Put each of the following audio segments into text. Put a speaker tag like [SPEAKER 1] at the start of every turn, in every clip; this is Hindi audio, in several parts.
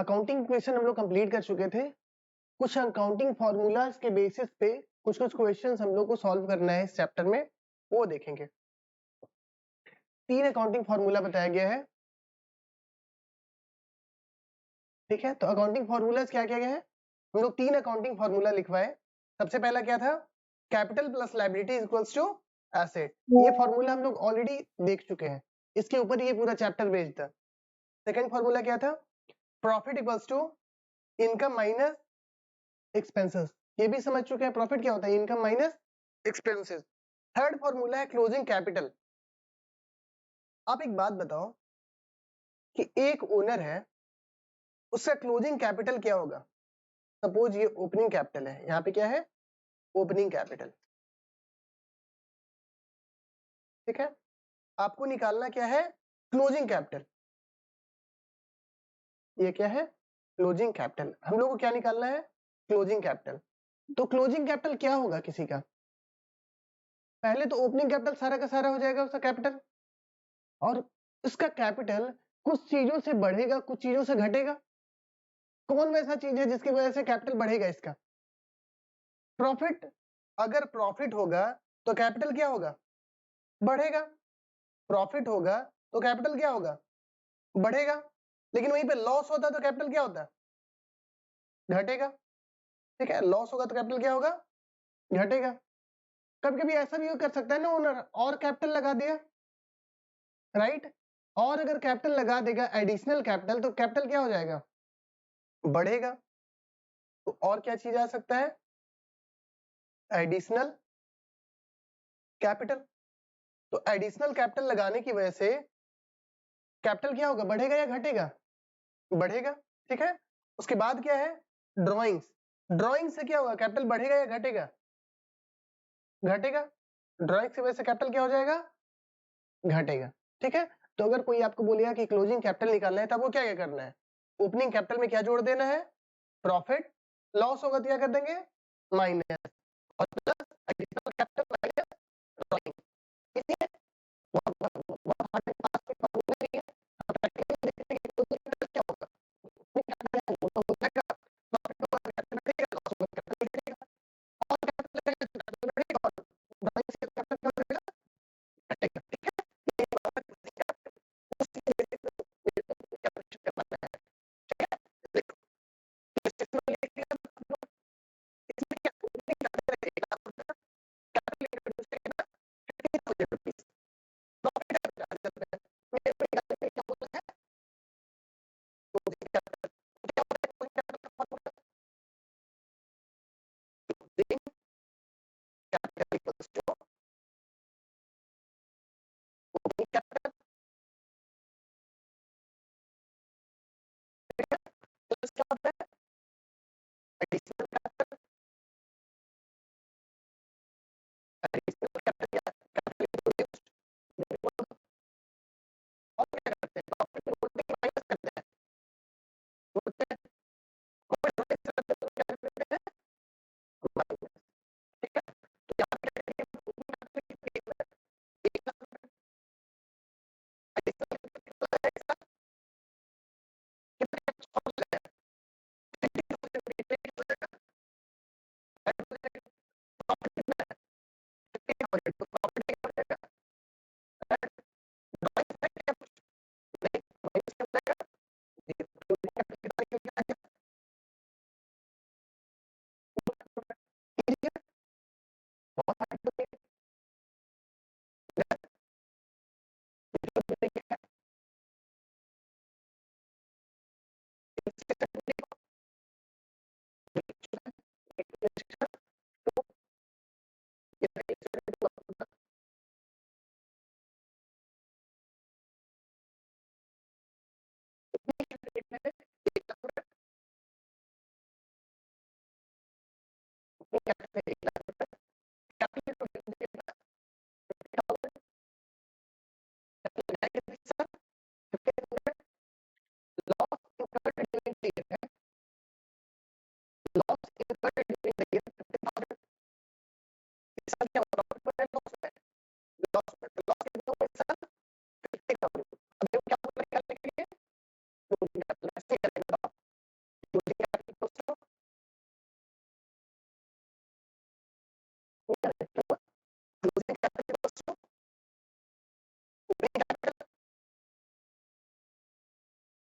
[SPEAKER 1] अकाउंटिंग क्वेश्चन हम लोग कंप्लीट कर चुके थे। कुछ अकाउंटिंग फॉर्मूलाज के बेसिस पे कुछ क्वेश्चंस हम लोग को सॉल्व करना है इस चैप्टर में, वो देखेंगे। 3 अकाउंटिंग फॉर्मूला बताया गया है, ठीक है। तो अकाउंटिंग फॉर्मूलाज क्या क्या है, हम लोग 3 अकाउंटिंग फॉर्मूला लिखवाए। सबसे पहला क्या था, capital plus liability equals to asset. ये फॉर्मूला हम लोग ऑलरेडी देख चुके हैं, इसके ऊपर ये पूरा चैप्टर बेस्ड था। सेकंड फॉर्मूला क्या था, profit equals to income minus expenses, ये भी समझ चुके हैं प्रॉफिट क्या होता है, income minus expenses. Third formula है क्लोजिंग कैपिटल। आप एक बात बताओ कि एक ओनर है, उसका क्लोजिंग कैपिटल क्या होगा। सपोज ये ओपनिंग कैपिटल है, यहाँ पे क्या है, ओपनिंग कैपिटल, ठीक है। आपको निकालना क्या है, क्लोजिंग कैपिटल। ये क्या है, क्लोजिंग कैपिटल। हम लोग को क्या निकालना है, क्लोजिंग कैपिटल। तो क्लोजिंग कैपिटल क्या होगा किसी का, पहले तो ओपनिंग कैपिटल सारा का सारा हो जाएगा उसका कैपिटल, और इसका कैपिटल कुछ चीजों से बढ़ेगा कुछ चीजों से घटेगा। कौन वैसा चीज है जिसकी वजह से कैपिटल बढ़ेगा इसका, प्रॉफिट। अगर प्रॉफिट होगा तो कैपिटल क्या होगा, बढ़ेगा। प्रॉफिट होगा तो कैपिटल क्या होगा, बढ़ेगा। लेकिन वहीं पे लॉस होता तो कैपिटल क्या होता, घटेगा, ठीक है। लॉस होगा तो कैपिटल क्या होगा, घटेगा। कभी कभी ऐसा भी कर सकता है ना ओनर, और कैपिटल लगा दिया, राइट। और अगर कैपिटल लगा देगा एडिशनल कैपिटल, तो कैपिटल क्या हो जाएगा, बढ़ेगा। तो और क्या चीज आ सकता है, एडिशनल कैपिटल। तो एडिशनल कैपिटल लगाने की वजह से कैपिटल क्या होगा, बढ़ेगा या घटेगा, बढ़ेगा, ठीक है। उसके बाद क्या है, ड्रॉइंग्स। ड्रॉइंग से क्या होगा, कैपिटल बढ़ेगा या घटेगा, घटेगा। ड्रॉइंग की वजह से कैपिटल क्या हो जाएगा, घटेगा, ठीक है। तो अगर कोई आपको बोलेगा कि क्लोजिंग कैपिटल निकालना है, तब वो क्या क्या करना है, ओपनिंग कैपिटल में क्या जोड़ देना है, प्रॉफिट। लॉस होगा तो क्या कर देंगे, माइनस, और plus additional capital minus drawing. इसलिए बहुत hard and fast कोई formula नहीं है। हम practically देखते हैं कि closing capital क्या होगा, opening capital है वो तो हो जाएगा, प्रॉफिट होगा तो कैपिटल बढ़ेगा, लॉस होगा तो कैपिटल घटेगा, और कैपिटल लगेगा तो कैपिटल बढ़ेगा, और ड्रॉइंग से कैपिटल क्या हो जाएगा, घटेगा, ठीक है। ये बात है closing capital, उसकी बेसिस पे कैलकुलेशन करना है, ठीक है। देखो इसमें लिख दिया हम लोग, इसमें क्या opening capital है 1 लाख रुपया, कैपिटल इंट्रोड्यूस करना 50,000 रुपीज, प्रॉफिट है 50,000 रुपया। मेरे को निकालने के लिए क्या बोला है, क्लोजिंग कैपिटल। क्या होता है क्लोजिंग कैपिटल का formula, closing capital equals to opening capital, ठीक है। प्लस क्या होता है, एडिशनल कैपिटल, एडिशनल कैपिटल या कैपिटल इंट्रोड्यूस्ड, और क्या करते हैं, प्रॉफिट में बोलते हैं माइनस करते हैं, बोलते हैं कोई ड्रॉइंग से करते हैं तो क्या करते हैं, माइनस, ठीक है। तो यहाँ पे क्या करेंगे, ओपनिंग कैपिटल की केस में 1 लाख रुपए, एडिशनल कैपिटल कितना है इसका, कितना हो जाएगा, 50,000 रुपए हो जाएगा, प्रॉफिट कितना है 50,000, तो प्रॉफिट क्या हो जाएगा, ड्रॉइंग से क्या कुछ नहीं, माइनस क्या हो जाएगा, क्लोजिंग कैपिटल कितना निकल के आ गया, इजी है, बहुत हार्ड नहीं है।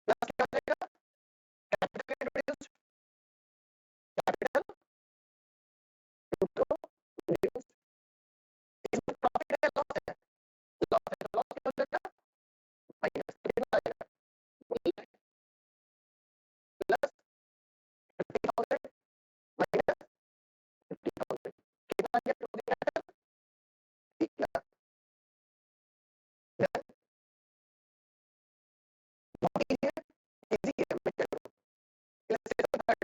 [SPEAKER 1] प्लस क्या हो जाएगा, कैपिटल इंट्रोड्यूस्ड, कैपिटल इंट्रोड्यूस्ड, इसमें प्रॉफिट है लॉस है, लॉस है तो लॉस क्या हो जाएगा, माइनस कितना आ जाएगा, प्लस 50,000 माइनस 50,000 कितना आ गया, क्लोजिंग कैपिटल 3 लाख। बहुत इजी है, इजी है, मैं कह रहा हूं। Illustration third,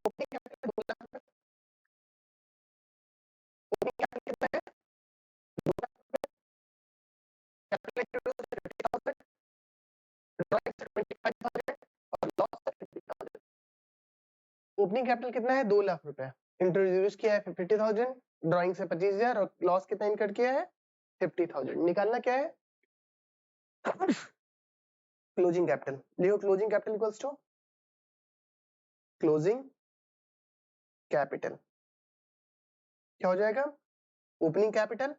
[SPEAKER 1] opening capital 2 lakh रुपए, ओपनिंग कैपिटल कितना है, 2 लाख रुपए, कैपिटल इंट्रोड्यूस 50,000, ड्राइंग 25,000 और लॉस 50,000। ओपनिंग कैपिटल कितना है, 2 लाख रुपए, इंट्रोड्यूस किया है 50,000, ड्राइंग से 25,000 और लॉस कितना इनकट किया है 50,000। निकालना क्या है, क्लोजिंग कैपिटल। लिखो closing capital equals to closing capital, क्या हो जाएगा, ओपनिंग कैपिटल,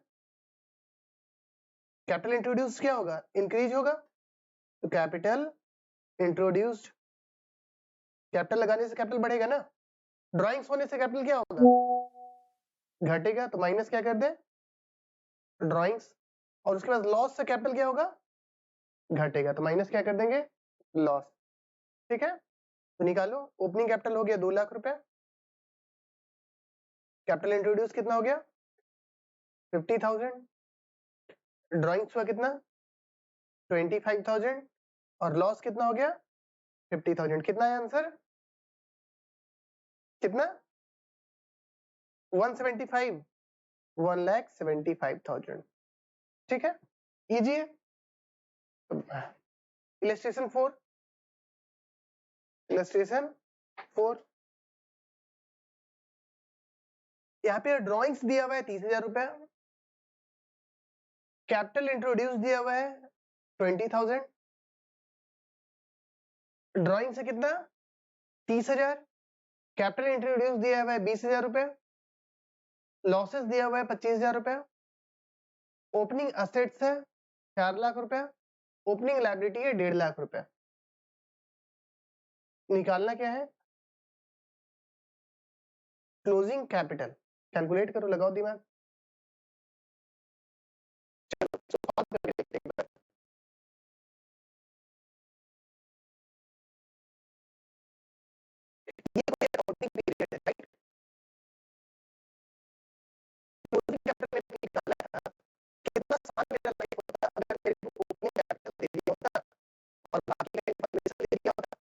[SPEAKER 1] कैपिटल इंट्रोड्यूस क्या होगा, इंक्रीज होगा, तो कैपिटल इंट्रोड्यूस्ड, कैपिटल लगाने से कैपिटल बढ़ेगा ना, ड्राइंग्स होने से कैपिटल क्या होगा, घटेगा, तो माइनस क्या कर दे, ड्राइंग्स, और उसके बाद लॉस से कैपिटल क्या होगा, घटेगा, तो माइनस क्या कर देंगे, लॉस। ठीक है, तो निकालो, ओपनिंग कैपिटल हो गया 2 लाख रुपए, कैपिटल इंट्रोड्यूस कितना हो गया 50,000, ड्राइंग्स हुआ कितना 25,000 और लॉस कितना हो गया 50,000। कितना है आंसर, कितना 175, 1,75,000। ठीक है, इजी है। इलस्ट्रेशन 4, इलस्ट्रेशन 4, यहाँ पे ड्राइंग्स दिया हुआ है 30,000 रुपए, कैपिटल इंट्रोड्यूस दिया हुआ है 20,000, ड्राइंग से कितना 30,000, कैपिटल इंट्रोड्यूस दिया हुआ है 20,000 रुपए, लॉसेस दिया हुआ है 25,000 रुपए, ओपनिंग असेट्स है 4 लाख रुपए, ओपनिंग लायबिलिटी है 1.5 लाख रुपए। निकालना क्या है, क्लोजिंग कैपिटल, कैलकुलेट करो, लगाओ दिमाग, सॉल्व करके देखते हैं एक बार। ये कोई अकाउंटिंग पीरियड है, राइट, क्लोजिंग कैपिटल में निकाला है, कितना आसान मेरा लाइफ होता अगर मेरे को ओपनिंग कैपिटल दे दिया होता और बाकी का इंफॉर्मेशन दे दिया होता,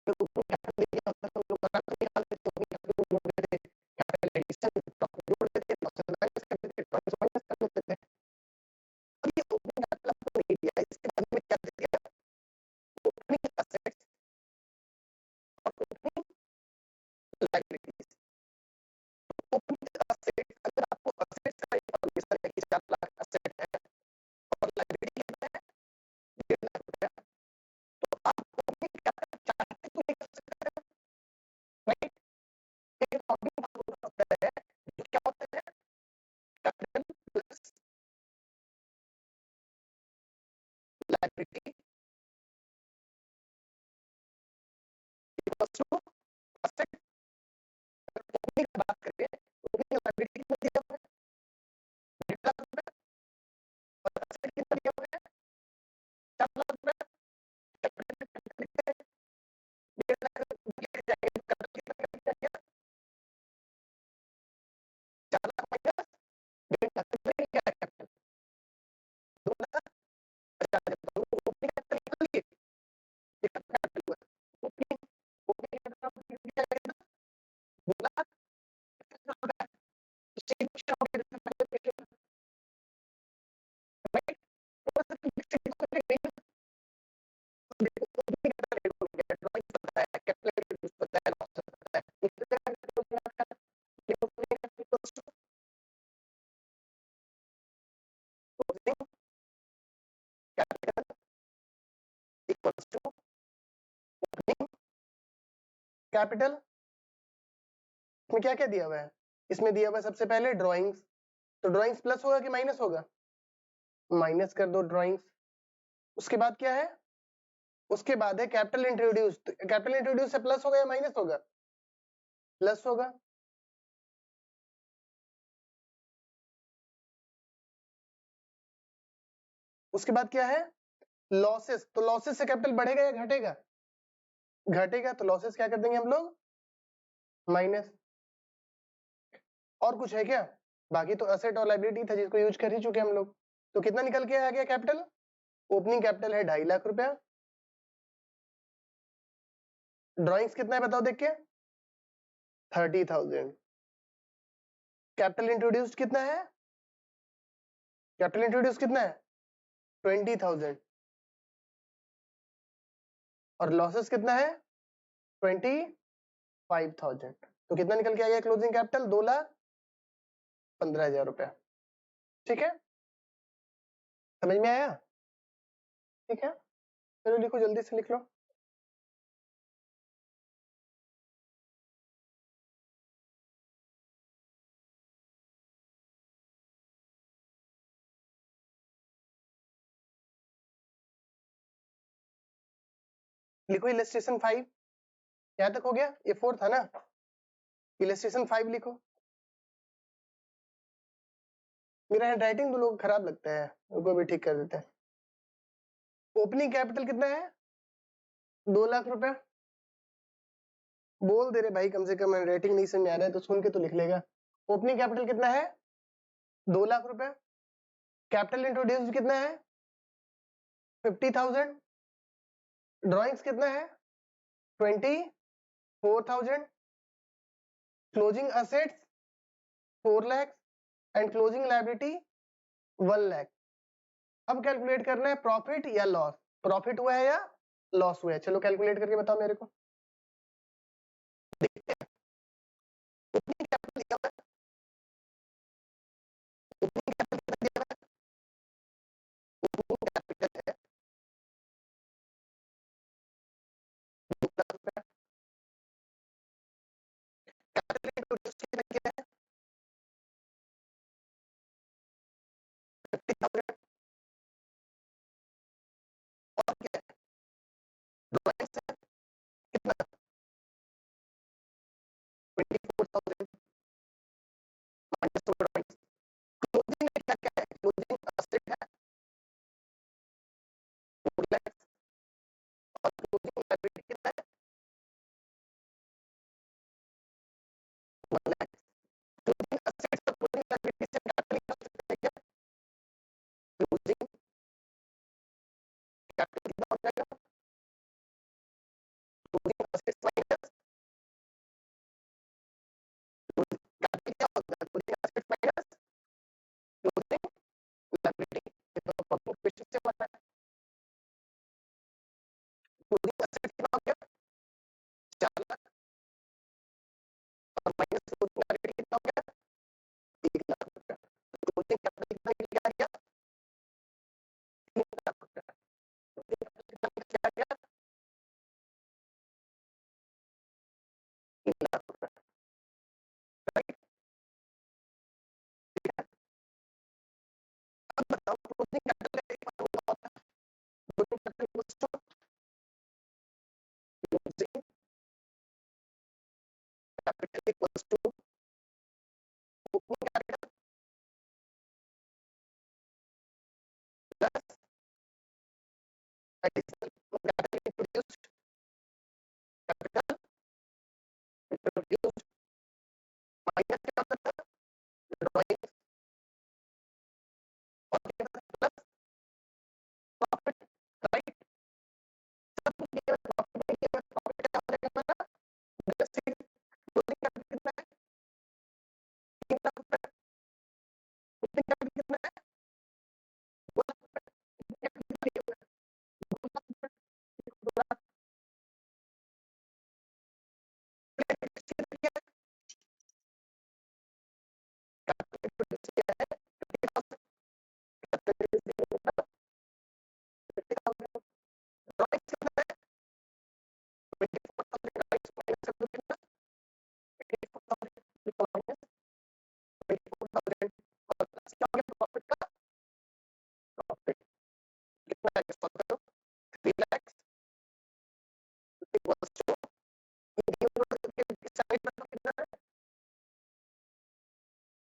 [SPEAKER 1] तो ओपनिंग कैपिटल दे दिया होता तो लोग बना नहीं निकालते, तो ओपनिंग कैपिटल जोड़ देते, कैपिटल एडिशन प्रॉफिट जोड़ देते, लॉसेस माइनस कर देते, ड्राइंग्स माइनस कर देते। अब ये ओपनिंग कैपिटल आपको नहीं दिया, इसके बाद में क्या दे दिया, ओपनिंग असेट्स और ओपनिंग लायबिलिटीज। ओपनिंग असेट्स, अगर आपको असेट्स का इंफॉर्मेशन है कि 4 लाख असेट है और लायबिलिटी कितना है 1.5 लाख रुपया, तो आप ओपनिंग कैपिटल चाहते तो नहीं कर सकते हैं, राइट, लेकिन अकाउंटिंग का रूल होता है जो क्या होता है, capital plus liability equals to asset. Opening की बात करें, ओपनिंग लायबिलिटी कितना दिया हुआ है 1.5 लाख रुपए और असेट कितना दिया हुआ है 4 लाख रुपए, कैपिटल कितना है 1.5 लाख रुपए जाएंगे, कैपिटल कितना जाएगा 4 लाख माइनस 1.5 लाख रुपए, क्या है कैपिटल 2 लाख 50,000, तो ओपनिंग कैपिटल निकाल लिए, ये कैपिटल हुआ ओपनिंग, ओपनिंग कैपिटल क्या है 2 लाख 50,000 रुपए, तो सेम क्वेश्चन हो गया जैसे पहले क्वेश्चन, राइट, थोड़ा सा कॉम्प्लेक्सिटी को नहीं, देखो ओपनिंग कैपिटल रेट हो गया, ड्राइंग पता है, कैपिटल इंट्रोड्यूस पता है, लॉस पता है, इससे क्या क्लोजिंग कैपिटल, ये opening capital equals to closing capital equals to opening capital. इसमें क्या क्या दिया हुआ है, इसमें दिया हुआ है सबसे पहले ड्राइंग्स, तो ड्राइंग्स प्लस होगा कि माइनस होगा? माइनस कर दो ड्राइंग्स। उसके बाद क्या है? उसके बाद है कैपिटल इंट्रोड्यूस। कैपिटल इंट्रोड्यूस से प्लस होगा या माइनस होगा? प्लस होगा। उसके बाद क्या है? लॉसेस। तो लॉसेस से कैपिटल बढ़ेगा या घटेगा? घटेगा। तो लॉसेस क्या कर देंगे हम लोग? माइनस। और कुछ है क्या? बाकी तो असेट और लाइबिलिटी था जिसको यूज कर ही चुके हम लोग। तो कितना निकल के आ गया कैपिटल? ओपनिंग कैपिटल है 2.5 लाख रुपया। ड्राइंग्स कितना है बताओ देख के? 30,000। कैपिटल इंट्रोड्यूस्ड कितना है? कैपिटल इंट्रोड्यूस कितना है? 20,000। और लॉसेस कितना है? 25,000। तो कितना निकल के आ गया क्लोजिंग कैपिटल? 2,15,000 रुपया। ठीक है, समझ में आया? ठीक है, चलो लिखो, जल्दी से लिख लो। लिखो इलस्ट्रेशन 5। यहाँ तक हो गया? ये 4 था ना? इलस्ट्रेशन 5 लिखो। मेरा हैंड राइटिंग तो लोग खराब लगता है, उनको भी ठीक कर देते हैं। ओपनिंग कैपिटल कितना है? 2 लाख रुपया। बोल दे रहे भाई, कम से कम हैंड राइटिंग नहीं समझ आ रहा है तो सुन के तो लिख लेगा। ओपनिंग कैपिटल कितना है? 2 लाख रुपया। कैपिटल इंट्रोड्यूस कितना है? 50,000। ड्राइंग्स कितना है? 24,000। Closing assets 4 lakh and closing liability 1 lakh. अब कैलकुलेट करना है प्रॉफिट या लॉस। प्रॉफिट हुआ है या लॉस हुआ है? चलो कैलकुलेट करके बताओ मेरे को। ओपनिंग कैपिटल दिया हुआ है। ओपनिंग कैपिटल दिया हुआ है। ओपनिंग कैपिटल है 2 लाख रुपया। कैपिटल इंट्रोड्यूस कितना किया है? 50,000। और क्या है? ड्राइंग्स है कितना? 24,000 माइनस ड्राइंग्स। क्लोजिंग में क्या क्या है? क्लोजिंग असेट है 4 लाख और क्लोजिंग लायबिलिटी कितना है? 1 लाख। क्लोजिंग असेट्स और क्लोजिंग लायबिलिटी से कैपिटल निकाल सकते हैं क्या? क्लोजिंग कैपिटल कितना हो जाएगा? क्लोजिंग असेट्स माइनस कैपिटल क्या होता है? Closing assets minus closing liability. ये तो प्रॉब्लम क्वेश्चन से बना है। क्लोजिंग असेट्स कितना हो गया? 4 लाख और माइनस क्लोजिंग लायबिलिटी कितना हो गया? 1 लाख रुपया। क्लोजिंग कैपिटल कितना निकल के आ गया? 3 लाख रुपया। क्लोजिंग कैपिटल कितना निकल के आ गया? 3 लाख रुपया। राइट, ठीक है। अब बताओ क्लोजिंग कैपिटल एक बार होता होता है। Closing capital equals to closing capital equals to opening capital plus additional capital introduced. Capital introduced minus क्या होता था? ड्राइंग और क्या होता था? Plus profit. राइट, सब कुछ दिया हुआ है, प्रॉफिट दिया हुआ है। प्रॉफिट क्या हो जाएगा हमारा? जैसे क्लोजिंग कैपिटल कितना है? 3 लाख रुपया। ओपनिंग कैपिटल कितना है? 2 लाख रुपया। ओपनिंग कैपिटल कितना दिया हुआ है? 2 लाख रुपया। 2 लाख क्या हो गया प्रॉफिट का प्रॉफिट कितना है सॉल्व करो 3 लाख इक्वल्स टू कितना है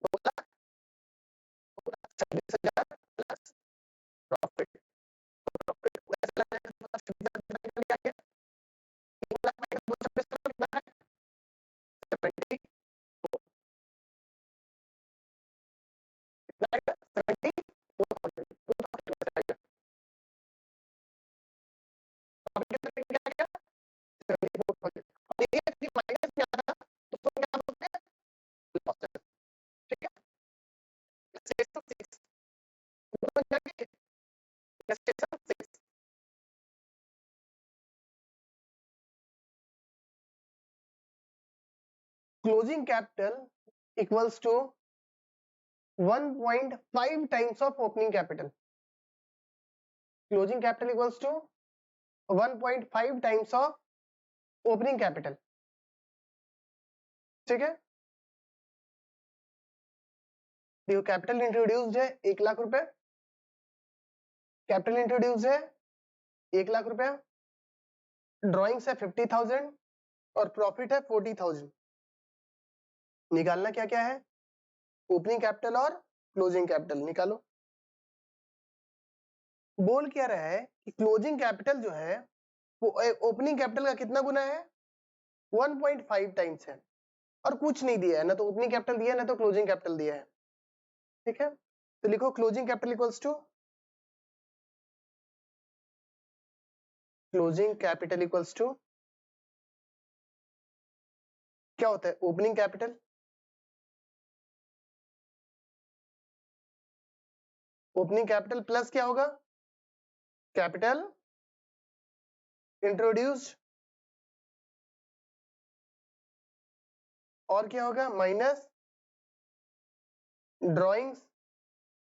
[SPEAKER 1] 2 लाख 26,000 प्लस प्रॉफिट प्रॉफिट ऐसा लग रहा है 26,000 क्या है 3 लाख माइनस 226 कितना है 70 कितना आएगा 74,000 प्रॉफिट कितना क्या आएगा 74,000 और ये माइनस में आ रहा तो उसको क्या बोलते हैं लॉसेस ठीक है सेक्शन 6 ऊपर जाके section 6 closing capital equals to 1.5 times of opening capital closing capital equals to 1.5 times of opening capital ठीक है देखो कैपिटल इंट्रोड्यूस्ड है 1 लाख रुपए कैपिटल इंट्रोड्यूस्ड है 1 लाख रुपया ड्रॉइंग्स है 50,000 और प्रॉफिट है 40,000 निकालना क्या क्या है ओपनिंग कैपिटल और क्लोजिंग कैपिटल निकालो बोल क्या रहा है कि क्लोजिंग कैपिटल जो है वो ओपनिंग कैपिटल का कितना गुना है 1.5 टाइम्स है और कुछ नहीं दिया है ना तो ओपनिंग कैपिटल दिया है ना तो क्लोजिंग कैपिटल दिया है ठीक है तो लिखो closing capital equals to closing capital equals to क्या होता है opening capital opening capital plus क्या होगा कैपिटल इंट्रोड्यूस्ड और क्या होगा माइनस ड्रॉइंग्स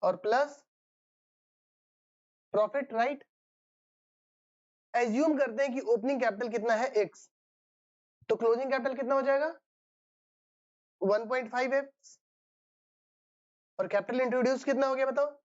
[SPEAKER 1] और प्लस प्रॉफिट राइट एज्यूम करते हैं कि ओपनिंग कैपिटल कितना है x तो क्लोजिंग कैपिटल कितना हो जाएगा 1.5x और कैपिटल इंट्रोड्यूस कितना हो गया बताओ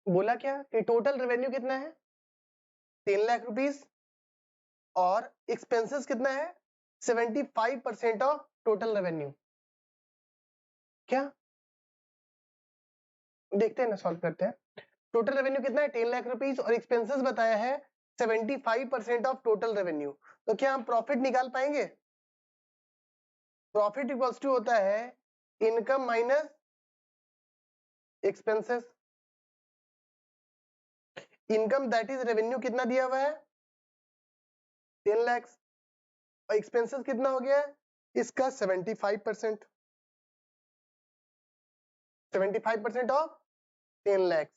[SPEAKER 1] बोला क्या कि टोटल रेवेन्यू कितना है 3 लाख रुपीस और एक्सपेंसेस कितना है 75% ऑफ टोटल रेवेन्यू, क्या देखते हैं ना, सॉल्व करते हैं। टोटल रेवेन्यू कितना है 10 लाख रुपीस और एक्सपेंसेस बताया है 75% ऑफ टोटल रेवेन्यू। तो क्या हम प्रॉफिट निकाल पाएंगे? प्रॉफिट इक्वल्स टू होता है income minus expenses. Income that is revenue कितना दिया हुआ है 10 लाख और एक्सपेंसेस कितना हो गया इसका 75%। 75% ऑफ 10 लाख,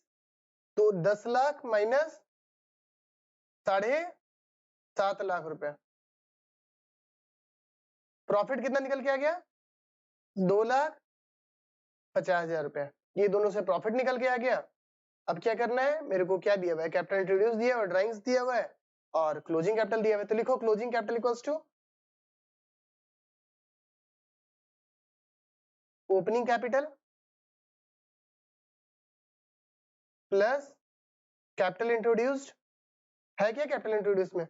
[SPEAKER 1] तो 10 लाख माइनस 7.5 लाख रुपए। प्रॉफिट कितना निकल के आ गया 2,50,000 रुपए। ये दोनों से प्रॉफिट निकल के आ गया। अब क्या करना है, मेरे को क्या दिया हुआ है, कैपिटल इंट्रोड्यूस दिया और ड्राइंग्स दिया हुआ है और क्लोजिंग कैपिटल दिया हुआ है। तो लिखो closing capital equals to opening capital plus capital introduced. है क्या कैपिटल इंट्रोड्यूस में?